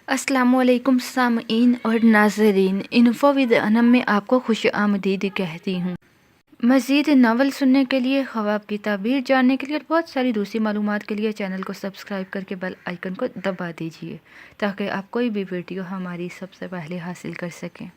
السلام علیکم سامعین اور ناظرین، انفو ود انم میں آپ کو خوش آمدید کہتی ہوں۔ مزید ناول سننے کے لیے، خواب کی تعبیر جاننے کے لیے اور بہت ساری دوسری معلومات کے لیے چینل کو سبسکرائب کر کے بیل آئیکن کو دبا دیجیے تاکہ آپ کوئی بھی ویڈیو ہماری سب سے پہلے حاصل کر سکیں۔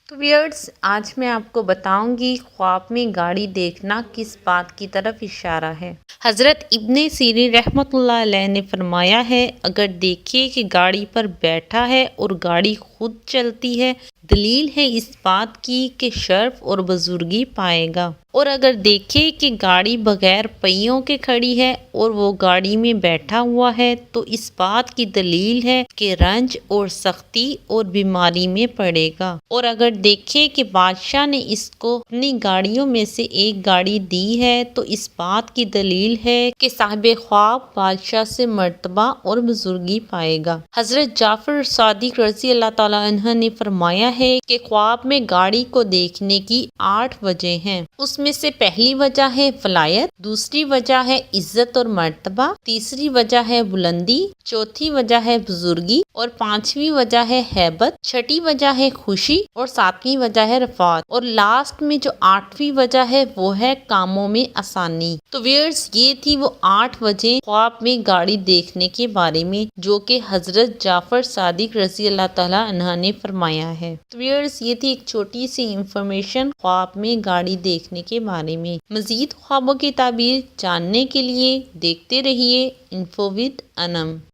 تو ویئرز، آج میں آپ کو بتاؤں گی خواب میں گاڑی دیکھنا کس بات کی طرف اشارہ ہے۔ حضرت ابن سیرین رحمۃ اللہ علیہ نے فرمایا ہے، اگر دیکھے کہ گاڑی پر بیٹھا ہے اور گاڑی خود چلتی ہے، دلیل ہے اس بات کی کہ شرف اور بزرگی پائے گا، اور اگر دیکھے کہ گاڑی بغیر پہیوں کے کھڑی ہے اور وہ گاڑی میں بیٹھا ہوا ہے، تو اس بات کی دلیل ہے کہ رنج اور سختی اور بیماری میں پڑے گا، اور اگر دیکھے کہ بادشاہ نے اس کو اپنی گاڑیوں میں سے ایک گاڑی دی ہے، تو اس بات کی دلیل ہے کہ صاحب خواب بادشاہ سے مرتبہ اور بزرگی پائے گا۔ حضرت جعفر صادق رضی اللہ تعالیٰ عنہ نے فرمایا ہے کہ خواب میں گاڑی کو دیکھنے کی 8 وجہ ہیں۔ اس میں سے پہلی وجہ ہے ولایت، دوسری وجہ ہے عزت اور مرتبہ، تیسری وجہ ہے بلندی، چوتھی وجہ ہے بزرگی، اور پانچویں وجہ ہے ہیبت، چھٹی وجہ ہے خوشی، اور ساتویں وجہ ہے رفعت، اور لاسٹ میں جو 8ویں وجہ ہے وہ ہے کاموں میں آسانی۔ تو ویئرز، یہ تھی وہ 8 وجہ خواب میں گاڑی دیکھنے کے بارے میں جو کہ حضرت جعفر صادق رضی اللہ تعالیٰ عنہ نے فرمایا ہے۔ تو ویئرز، یہ تھی ایک چھوٹی سی انفارمیشن خواب میں گاڑی دیکھنے کے بارے میں۔ مزید خوابوں کی تعبیر جاننے کے لیے دیکھتے رہیے انفو ود انم۔